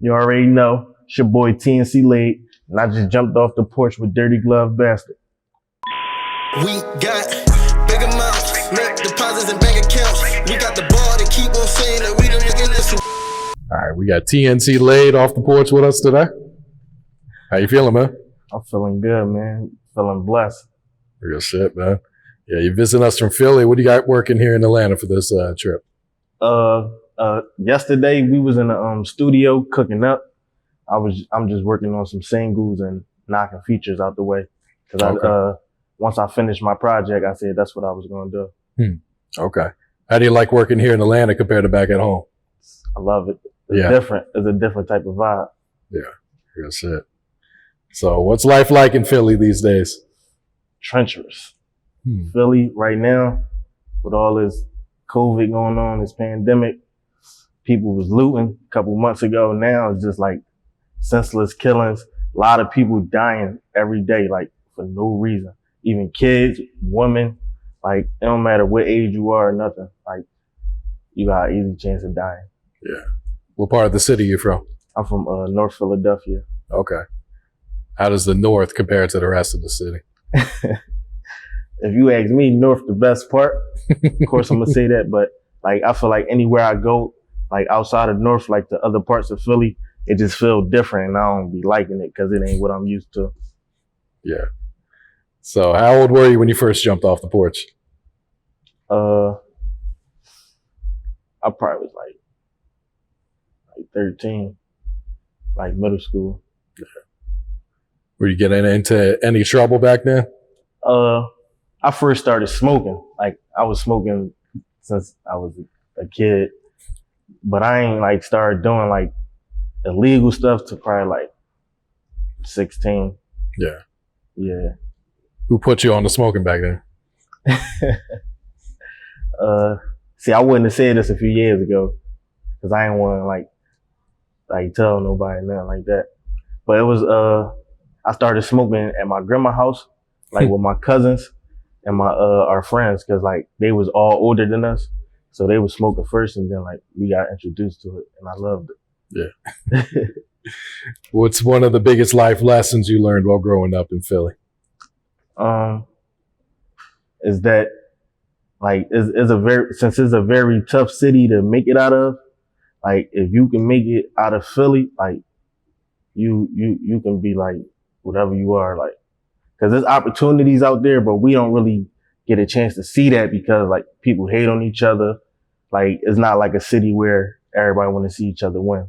You already know. It's your boy TNC Laid, and I just jumped off the porch with Dirty Glove Bastard. We got big amounts, make deposits in bank accounts. We got the ball to keep on saying that we don't get this. All right, we got TNC Laid off the porch with us today. How you feeling, man? I'm feeling good, man. Feeling blessed. Real shit, man. Yeah, you're visiting us from Philly. What do you got working here in Atlanta for this trip? Yesterday we was in the studio cooking up. I'm just working on some singles and knocking features out the way. Cause once I finished my project, I said that's what I was gonna do. Okay. How do you like working here in Atlanta compared to back at home? I love it. It's different. It's a different type of vibe. Yeah, real shit. So what's life like in Philly these days? Treacherous. Philly right now, with all this COVID going on, this pandemic, people was looting a couple months ago. Now it's just like senseless killings. A lot of people dying every day, like for no reason. Even kids, women, like it don't matter what age you are or nothing. Like you got an easy chance of dying. Yeah. What part of the city are you from? I'm from North Philadelphia. Okay. How does the North compare to the rest of the city? If you ask me, North the best part. Of course, I'm gonna say that, but like I feel like anywhere I go, like outside of North, like the other parts of Philly, it just feels different, and I don't be liking it because it ain't what I'm used to. Yeah. So, how old were you when you first jumped off the porch? I probably was like 13, like middle school. Yeah. Were you getting into any trouble back then? I first started smoking. Like I was smoking since I was a kid, but I ain't like started doing like illegal stuff to probably like 16. Yeah. Yeah. Who put you on the smoking back then? See, I wouldn't have said this a few years ago because I ain't want to like tell nobody nothing like that. But it was I started smoking at my grandma's house, like with my cousins and my our friends, because like they was all older than us, so they was smoking first, and then like we got introduced to it, and I loved it. Yeah. What's one of the biggest life lessons you learned while growing up in Philly? Is that like since it's a very tough city to make it out of, like if you can make it out of Philly, like you can be like whatever you are, like because there's opportunities out there, but we don't really get a chance to see that because like people hate on each other. Like it's not like a city where everybody want to see each other win.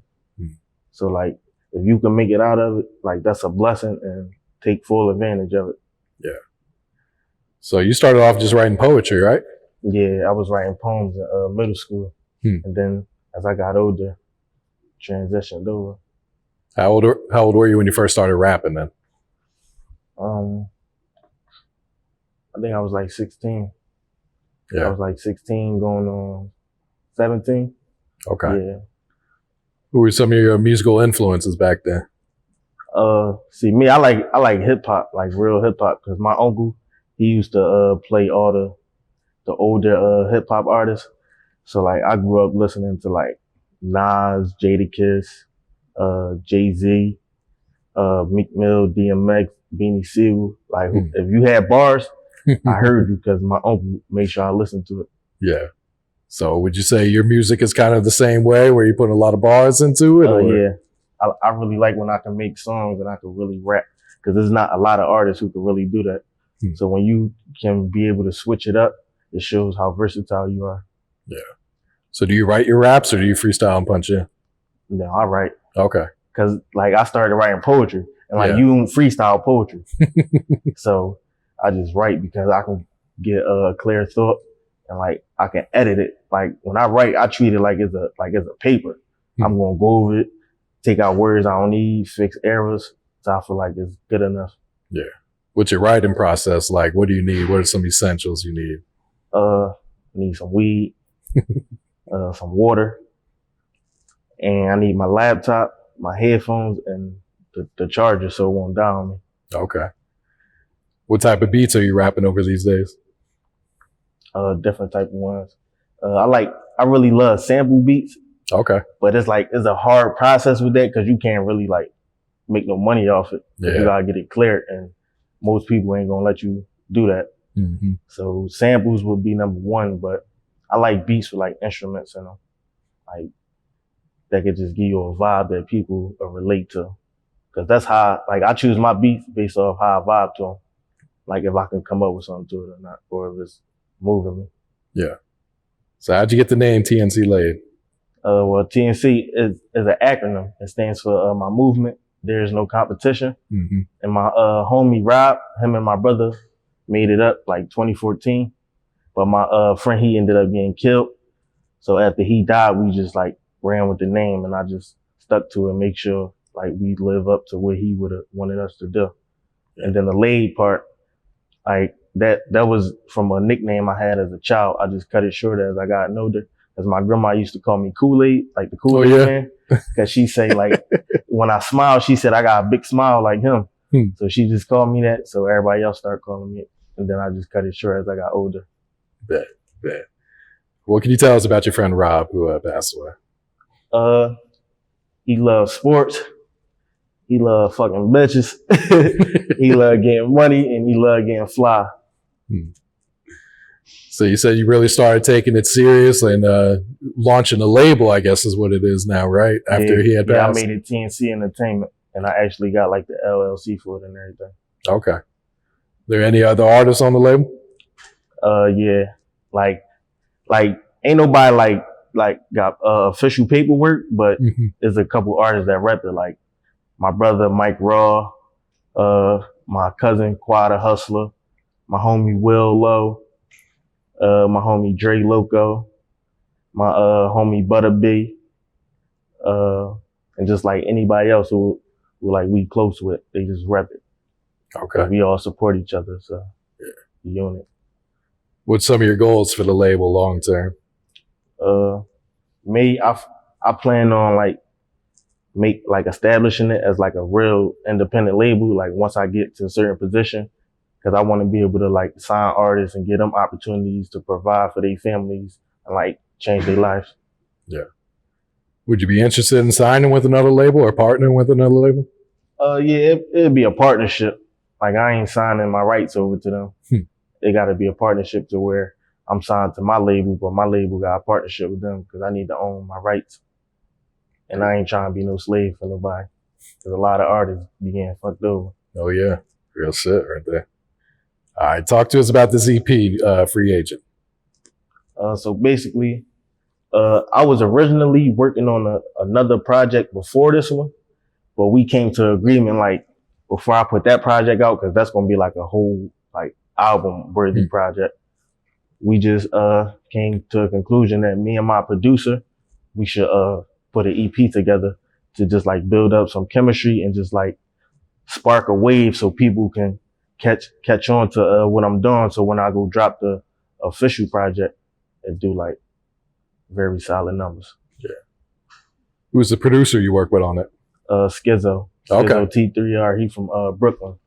So like if you can make it out of it, like that's a blessing, and take full advantage of it. Yeah. So you started off just writing poetry, right? Yeah, I was writing poems in middle school, and then as I got older, transitioned over. How old were you when you first started rapping then? I think I was like 16. Yeah. I was like 16 going on 17. Okay. Yeah. Who were some of your musical influences back then? See me, I like hip hop, like real hip hop, because my uncle, he used to play all the older hip hop artists. So like I grew up listening to like Nas, Jadakiss, Jay-Z, Meek Mill, DMX, Beanie Sigel. Like if you had bars, I heard you because my uncle made sure I listened to it. Yeah. So would you say your music is kind of the same way, where you put a lot of bars into it? Yeah. I really like when I can make songs and I can really rap, because there's not a lot of artists who can really do that. So when you can be able to switch it up, it shows how versatile you are. Yeah. So do you write your raps or do you freestyle and punch in? No, I write. Okay. Because like I started writing poetry, and like you don't freestyle poetry. So I just write because I can get a clear thought, and like I can edit it. Like when I write, I treat it like it's a paper. I'm gonna go over it, take out words I don't need, fix errors, so I feel like it's good enough. Yeah. What's your writing process like? What do you need? What are some essentials you need? I need some weed, some water, and I need my laptop, my headphones, and the charger so it won't die on me. Okay. What type of beats are you rapping over these days? Different type of ones. I really love sample beats. Okay. But it's a hard process with that because you can't really like make no money off it. Yeah. You gotta get it cleared, and most people ain't gonna let you do that. Mm-hmm. So samples would be number one, but I like beats with like instruments in them, like that could just give you a vibe that people relate to. Cause that's how, like, I choose my beats based off how I vibe to them. Like if I can come up with something to it or not, or if it's moving me. Yeah. So how'd you get the name TNC Laid? Well, TNC is an acronym. It stands for my movement. There is no competition. Mm-hmm. And my homie Rob, him and my brother made it up like 2014. But my friend, he ended up getting killed. So after he died, we just like ran with the name, and I just stuck to it and make sure like we live up to what he would have wanted us to do. And then the Laid part, like that was from a nickname I had as a child. I just cut it short as I got older. Cause my grandma used to call me Kool-Aid, like the Kool-Aid man. Cause she say like, when I smile, she said I got a big smile like him. So she just called me that. So everybody else started calling me it. And then I just cut it short as I got older. Bet. What can you tell us about your friend Rob, who passed away? He loves sports. He loves fucking bitches. He loves getting money, and he loves getting fly. So you said you really started taking it serious and launching a label, I guess is what it is now, right? After he had passed? Yeah, I made it TNC Entertainment, and I actually got like the LLC for it and everything. Okay. There any other artists on the label? Yeah. Like ain't nobody like got official paperwork, but there's a couple artists that rep it, like my brother Mike Raw, my cousin Quad Hustler, my homie Will Low, my homie Dre Loco, my homie Butter B, and just like anybody else who like we close with, they just rep it. Okay. We all support each other, so yeah. The unit. What's some of your goals for the label long term? I plan on establishing it as like a real independent label. Like once I get to a certain position, cause I want to be able to like sign artists and get them opportunities to provide for their families and like change their lives. Yeah. Would you be interested in signing with another label or partnering with another label? Yeah, it'd be a partnership. Like I ain't signing my rights over to them. It got to be a partnership to where I'm signed to my label, but my label got a partnership with them because I need to own my rights. And I ain't trying to be no slave for nobody. Because a lot of artists be getting fucked over. Oh, yeah. Real shit right there. All right. Talk to us about this EP, Free Agent. So basically, I was originally working on another project before this one, but we came to agreement like before I put that project out, because that's going to be like a whole like album worthy project. We just came to a conclusion that me and my producer, we should put an EP together to just like build up some chemistry and just like spark a wave so people can catch on to what I'm doing. So when I go drop the official project, and do like very solid numbers. Yeah. Who's the producer you work with on it? Schizo. Okay. Schizo T3R. He from Brooklyn.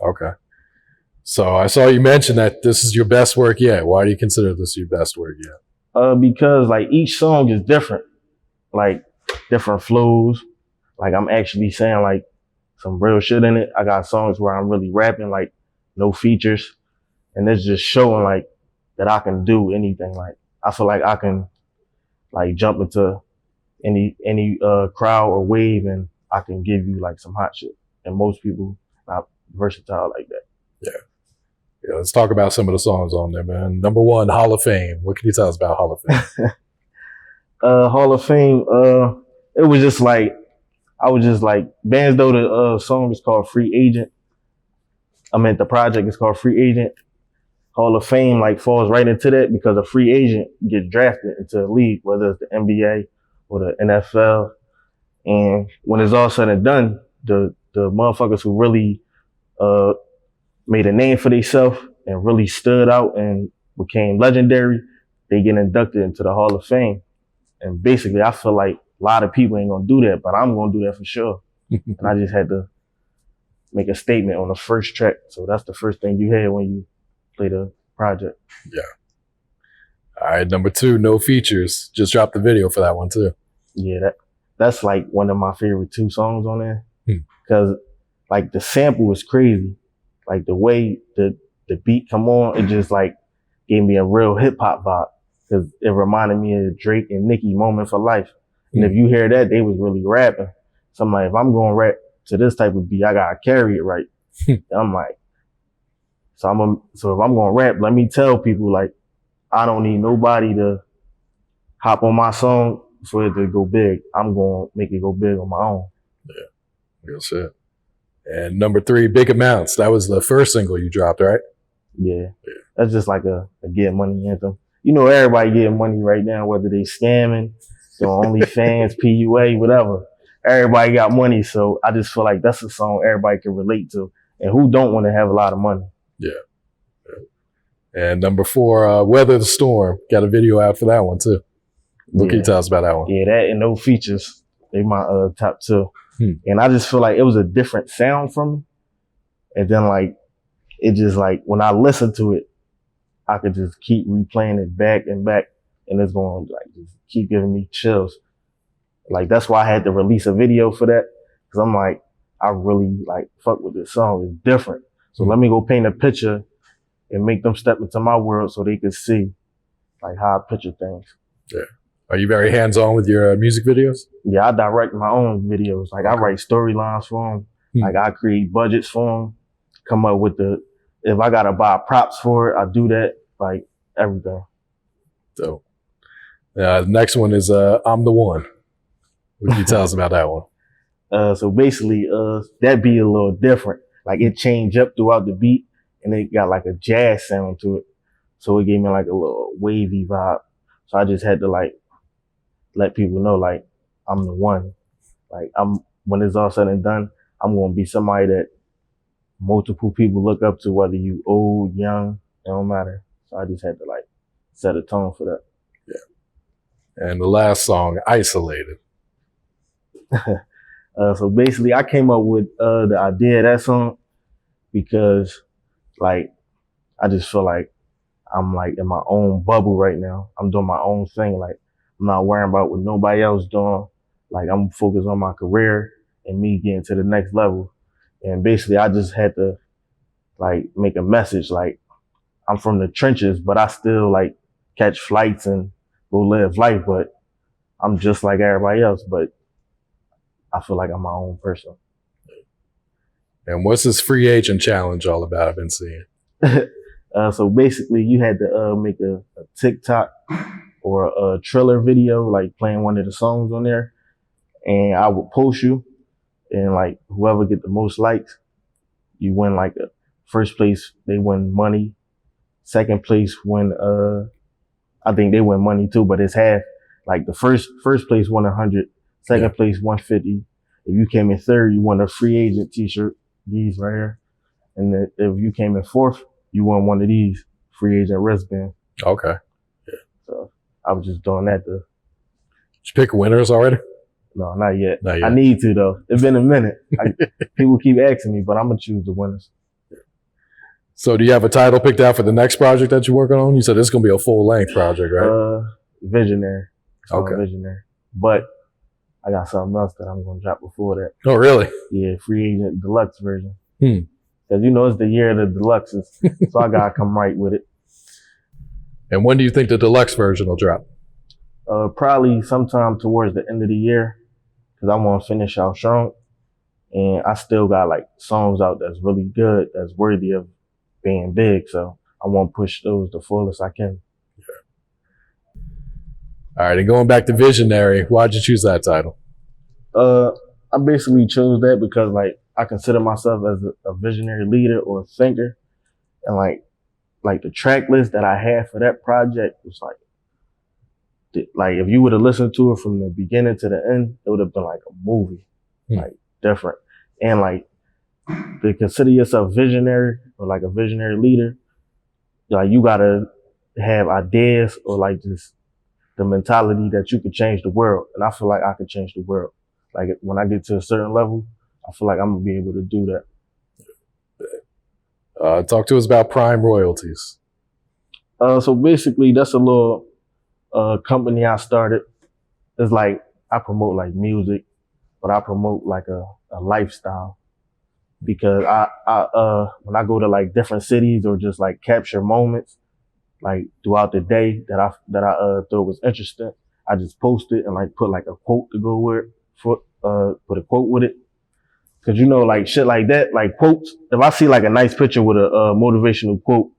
Okay. So I saw you mention that this is your best work yet. Why do you consider this your best work yet? Because like each song is different, like different flows. Like I'm actually saying like some real shit in it. I got songs where I'm really rapping, like no features, and it's just showing like that I can do anything. Like I feel like I can like jump into any crowd or wave, and I can give you like some hot shit. And most people not versatile like that. Yeah, let's talk about some of the songs on there, man. Number one, Hall of Fame. What can you tell us about Hall of Fame? Hall of Fame, it was just like, I was just like, bands though the song is called Free Agent. I meant the project is called Free Agent. Hall of Fame like falls right into that because a free agent gets drafted into a league, whether it's the NBA or the NFL. And when it's all said and done, the motherfuckers who really made a name for themselves and really stood out and became legendary, they get inducted into the Hall of Fame. And basically, I feel like a lot of people ain't gonna do that, but I'm gonna do that for sure. And I just had to make a statement on the first track. So that's the first thing you hear when you play the project. Yeah. All right. Number two, No Features. Just dropped the video for that one too. Yeah, that's like one of my favorite 2 songs on there. Hmm. Cause like the sample was crazy. Like the way the beat come on, it just like gave me a real hip hop vibe. Cause it reminded me of Drake and Nicki Moment for Life. And if you hear that, they was really rapping. So I'm like, if I'm going to rap to this type of beat, I gotta carry it right. I'm like, so if I'm going to rap, let me tell people like, I don't need nobody to hop on my song for it to go big. I'm going to make it go big on my own. Yeah, real shit. And number 3, Big Amounts. That was the first single you dropped, right? Yeah. That's just like a get money anthem. You know, everybody getting money right now, whether they scamming, so OnlyFans, PUA, whatever. Everybody got money, so I just feel like that's a song everybody can relate to. And who don't want to have a lot of money? Yeah. And number 4, Weather the Storm. Got a video out for that one too. What can you tell us about that one? Yeah, that and no features. They my top 2. And I just feel like it was a different sound from me. And then like, it just like, when I listen to it, I could just keep replaying it back and back. And it's going to like just keep giving me chills. Like, that's why I had to release a video for that. Cause I'm like, I really like fuck with this song. It's different. So let me go paint a picture and make them step into my world so they could see like how I picture things. Yeah. Are you very hands-on with your music videos? Yeah, I direct my own videos. Like I write storylines for them. Like I create budgets for them. Come up with if I gotta buy props for it, I do that. Like everything. So, the next one is I'm the One. What can you tell us about that one? So basically, that beat a little different. Like it changed up throughout the beat, and it got like a jazz sound to it. So it gave me like a little wavy vibe. So I just had to like let people know like I'm the one. Like when it's all said and done, I'm gonna be somebody that multiple people look up to, whether you old, young, it don't matter. So I just had to like set a tone for that. Yeah. And the last song, Isolated. So basically I came up with the idea of that song because like I just feel like I'm like in my own bubble right now. I'm doing my own thing. Like I'm not worrying about what nobody else doing. Like I'm focused on my career and me getting to the next level. And basically I just had to like make a message. Like I'm from the trenches, but I still like catch flights and go live life. But I'm just like everybody else, but I feel like I'm my own person. And what's this free agent challenge all about? I've been seeing. So basically you had to make a TikTok or a Triller video, like playing one of the songs on there. And I would post you, and like whoever get the most likes, you win like a first place, they win money. Second place win, I think they win money too, but it's half. Like the first place won 100, second place 150. If you came in third, you won a free agent t-shirt, these right here. And then if you came in fourth, you won one of these free agent wristbands. Okay. Yeah. So I was just doing that. Did you pick winners already? No, not yet. Not yet. I need to though. It's been a minute. People keep asking me, but I'm gonna choose the winners. So do you have a title picked out for the next project that you're working on? You said this is gonna be a full length project, right? Visionary. Okay. Visionary. But I got something else that I'm gonna drop before that. Oh, really? Yeah, free agent deluxe version. Because you know it's the year of the deluxes, so I gotta come right with it. And when do you think the deluxe version will drop? Probably sometime towards the end of the year, because I want to finish out strong, and I still got like songs out that's really good, that's worthy of being big. So I want to push those the fullest I can. Yeah. All right, and going back to Visionary, why'd you choose that title? I basically chose that because like I consider myself as a visionary leader or a thinker, and like the track list that I had for that project was like if you would have listened to it from the beginning to the end, it would have been like a movie, like different. And like to consider yourself visionary or like a visionary leader, like you gotta have ideas or like just the mentality that you could change the world. And I feel like I could change the world. Like when I get to a certain level, I feel like I'm gonna be able to do that. Talk to us about Prime Royalties. So basically that's a little company I started. It's like I promote like music, but I promote like a lifestyle. Because when I go to like different cities or just like capture moments, like throughout the day that I thought was interesting, I just post it and like put like a quote to go with it, put a quote with it. Cause you know, like shit like that, like quotes, if I see like a nice picture with a motivational quote,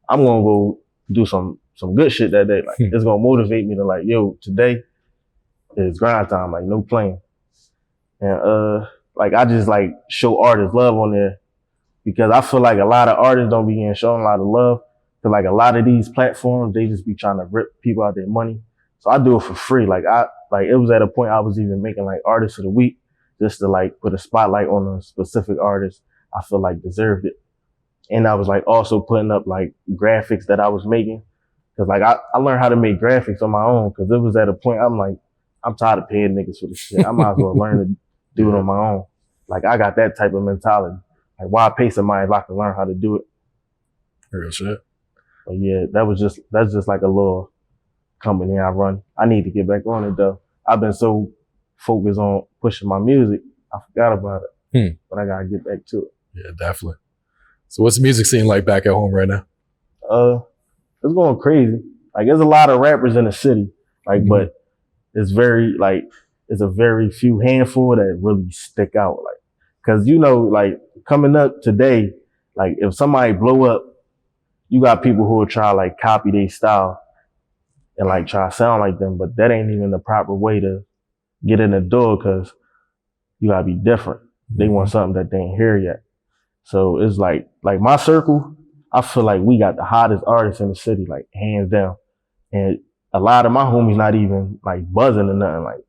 I'm gonna go do some good shit that day. Like it's gonna motivate me to like, yo, today is grind time, like no playing. And like I just like show artists love on there because I feel like a lot of artists don't be getting shown a lot of love. Cause like a lot of these platforms, they just be trying to rip people out their money. So I do it for free. Like it was at a point I was even making like artists of the week just to like put a spotlight on a specific artist I feel like deserved it. And I was like also putting up like graphics that I was making. Cause like I learned how to make graphics on my own. Cause it was at a point I'm like, I'm tired of paying niggas for this shit. I might as well learn to do it on my own. Like I got that type of mentality. Like why pay somebody if I can learn how to do it? Real shit. But yeah, that's just like a little company I run. I need to get back on it though. I've been so focused on pushing my music, I forgot about it. But I gotta get back to it. Yeah, definitely. So what's the music scene like back at home right now? It's going crazy. Like there's a lot of rappers in the city, like, but it's a very few handful that really stick out. Like, cause you know, like coming up today, like if somebody blow up, you got people who will try like copy their style and like try to sound like them, but that ain't even the proper way to get in the door because you gotta be different. They want something that they ain't hear yet. So it's like my circle, I feel like we got the hottest artists in the city, like hands down. And a lot of my homies not even like buzzing or nothing like,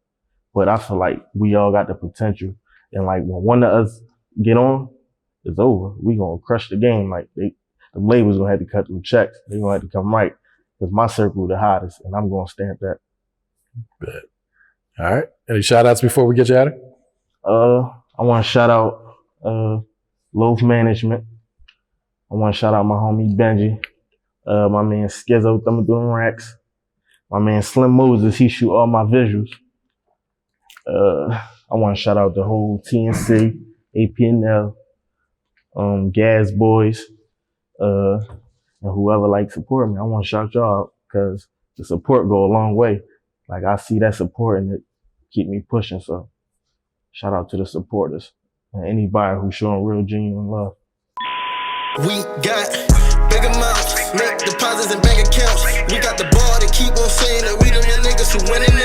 but I feel like we all got the potential. And like when one of us get on, it's over. We gonna crush the game. Like the labels gonna have to cut them checks. They gonna have to come right. Cause my circle the hottest and I'm gonna stamp that. Bet. All right. Any shout outs before we get you out of here? I want to shout out Loaf Management. I want to shout out my homie Benji, my man Skizzo, Thumb doing racks, my man Slim Moses, he shoot all my visuals. I want to shout out the whole TNC, APNL, Gas Boys, and whoever like support me. I want to shout y'all out because the support go a long way. Like I see that support and it keep me pushing. So shout out to the supporters and anybody who's showing real genuine love. We got big amounts, make deposits in bank accounts. We got the ball to keep on saying that we them young niggas who winning